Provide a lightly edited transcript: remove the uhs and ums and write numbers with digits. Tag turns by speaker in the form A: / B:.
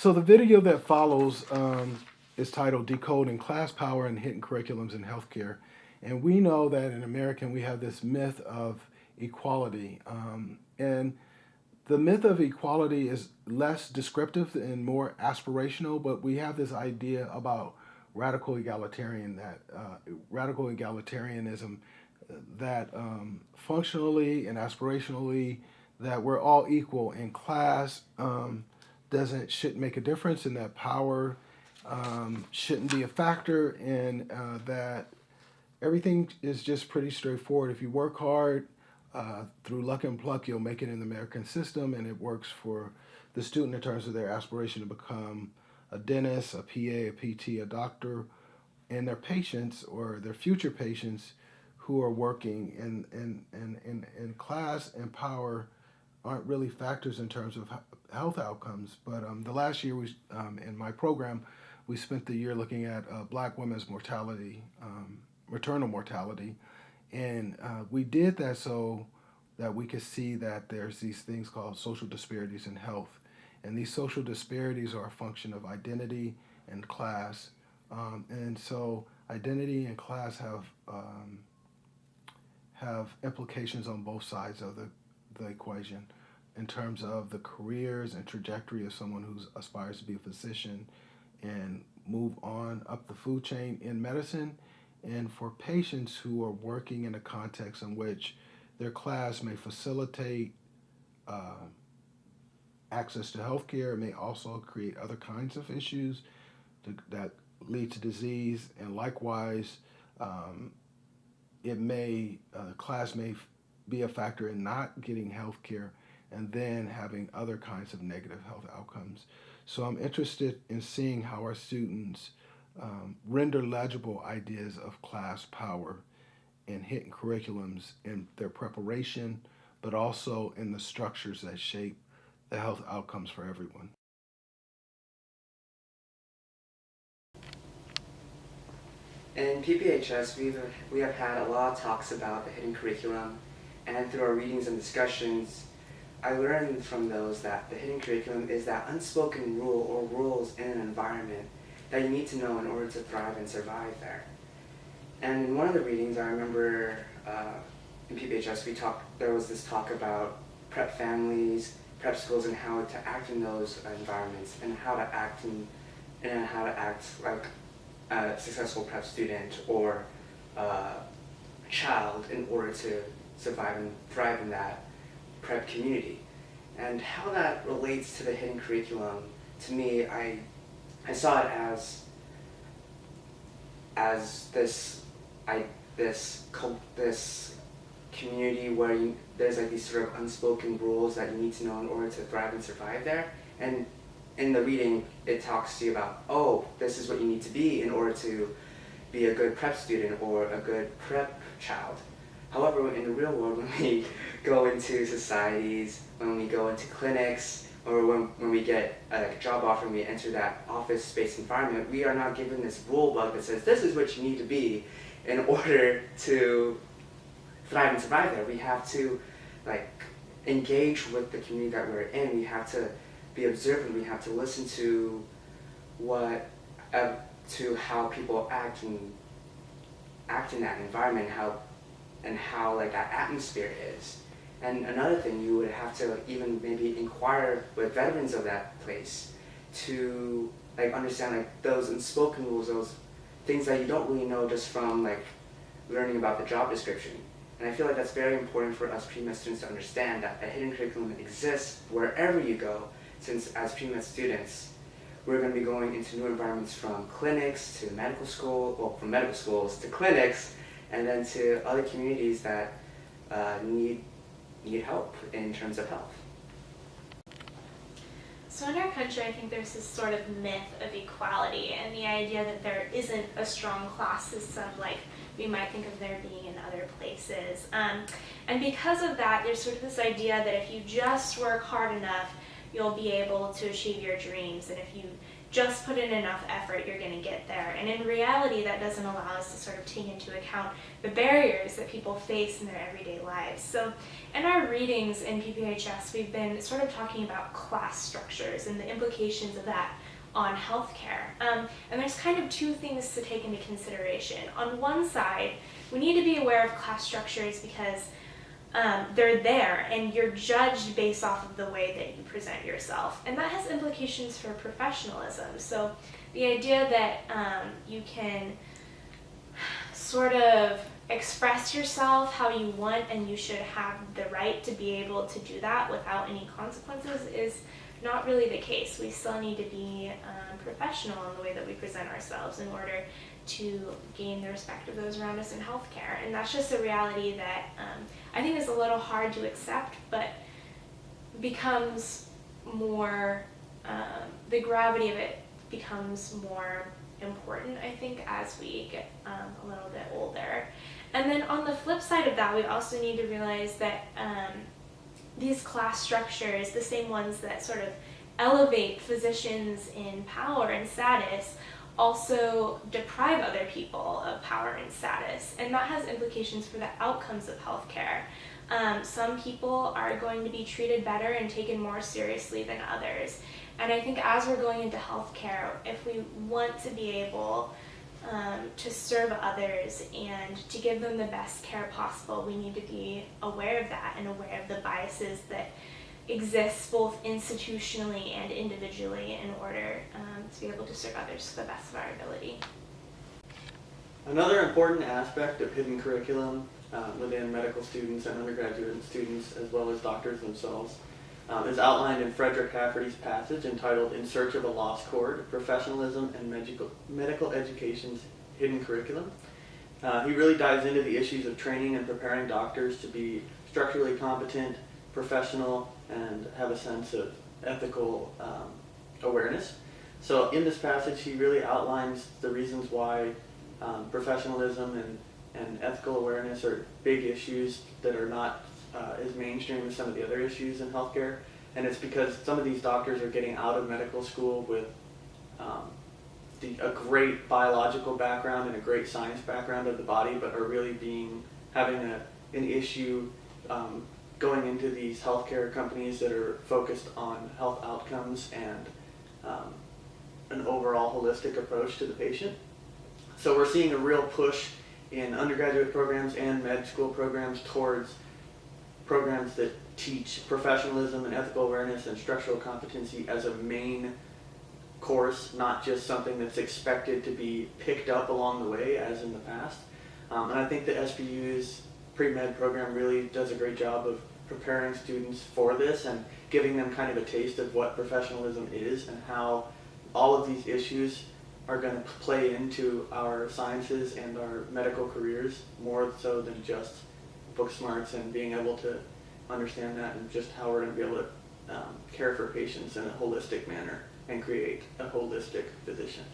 A: So the video that follows is titled Decoding Class Power and Hidden Curriculums in Healthcare. And we know that in America we have this myth of equality. And the myth of equality is less descriptive and more aspirational, but we have this idea about radical egalitarianism that functionally and aspirationally that we're all equal in class. Shouldn't make a difference, and that power shouldn't be a factor, and that everything is just pretty straightforward. If you work hard, through luck and pluck, you'll make it in the American system, and it works for the student in terms of their aspiration to become a dentist, a PA, a PT, a doctor, and their patients or their future patients who are working in class and power aren't really factors in terms of health outcomes. But the last year in my program, we spent the year looking at Black women's mortality, maternal mortality, and we did that so that we could see that there's these things called social disparities in health, and these social disparities are a function of identity and class, and so identity and class have implications on both sides of the equation in terms of the careers and trajectory of someone who aspires to be a physician and move on up the food chain in medicine, and for patients who are working in a context in which their class may facilitate access to healthcare, may also create other kinds of issues that lead to disease, and likewise, class may be a factor in not getting health care and then having other kinds of negative health outcomes. So I'm interested in seeing how our students render legible ideas of class power in hidden curriculums in their preparation, but also in the structures that shape the health outcomes for everyone.
B: In PPHS, we have had a lot of talks about the hidden curriculum, and through our readings and discussions, I learned from those that the hidden curriculum is that unspoken rule or rules in an environment that you need to know in order to thrive and survive there. And in one of the readings, I remember in PPHS, there was this talk about prep families, prep schools, and how to act in those environments, and how to act like a successful prep student or child in order to survive and thrive in that prep community. And how that relates to the hidden curriculum, to me, I saw it as this community where there's like these sort of unspoken rules that you need to know in order to thrive and survive there. And in the reading, it talks to you about, oh, this is what you need to be in order to be a good prep student or a good prep child. However, in the real world, when we go into societies, when we go into clinics, or when we get a job offer and we enter that office space environment, we are not given this rule book that says this is what you need to be in order to thrive and survive there. We have to engage with the community that we're in. We have to be observant. We have to listen to how people act in that environment, how that atmosphere is. And another thing, you would have to even maybe inquire with veterans of that place to understand those unspoken rules, those things that you don't really know just from learning about the job description. And I feel like that's very important for us pre-med students to understand, that a hidden curriculum exists wherever you go, since as pre-med students, we're going to be going into new environments, from clinics to medical school, well, from medical schools to clinics, and then to other communities that need help in terms of health.
C: So in our country, I think there's this sort of myth of equality and the idea that there isn't a strong class system like we might think of there being in other places. And because of that, there's sort of this idea that if you just work hard enough, you'll be able to achieve your dreams, and if you just put in enough effort, you're going to get there. And in reality, that doesn't allow us to sort of take into account the barriers that people face in their everyday lives. So in our readings in PPHS, we've been sort of talking about class structures and the implications of that on healthcare. And there's kind of two things to take into consideration. On one side, we need to be aware of class structures because they're there and you're judged based off of the way that you present yourself. And that has implications for professionalism. So the idea that you can sort of express yourself how you want and you should have the right to be able to do that without any consequences is not really the case. We still need to be professional in the way that we present ourselves in order to gain the respect of those around us in healthcare. And that's just a reality that I think is a little hard to accept, but becomes more, the gravity of it becomes more important, I think, as we get a little bit older. And then on the flip side of that, we also need to realize that these class structures, the same ones that sort of elevate physicians in power and status, also deprive other people of power and status. And that has implications for the outcomes of healthcare. Some people are going to be treated better and taken more seriously than others. And I think as we're going into healthcare, if we want to be able to serve others and to give them the best care possible, we need to be aware of that and aware of the biases that exist both institutionally and individually in order to be able to serve others to the best of our ability.
D: Another important aspect of hidden curriculum within medical students and undergraduate students, as well as doctors themselves, is outlined in Frederick Hafferty's passage entitled "In Search of a Lost Chord, Professionalism and Medical Education's Hidden Curriculum." He really dives into the issues of training and preparing doctors to be structurally competent, professional, and have a sense of ethical awareness. So in this passage, he really outlines the reasons why professionalism and ethical awareness are big issues that are not as mainstream as some of the other issues in healthcare. And it's because some of these doctors are getting out of medical school with a great biological background and a great science background of the body, but are really having an issue going into these healthcare companies that are focused on health outcomes and an overall holistic approach to the patient. So we're seeing a real push in undergraduate programs and med school programs towards programs that teach professionalism and ethical awareness and structural competency as a main course, not just something that's expected to be picked up along the way as in the past. And I think the SBU's pre-med program really does a great job of preparing students for this and giving them kind of a taste of what professionalism is and how all of these issues are going to play into our sciences and our medical careers more so than just book smarts and being able to understand that and just how we're going to be able to care for patients in a holistic manner and create a holistic physician.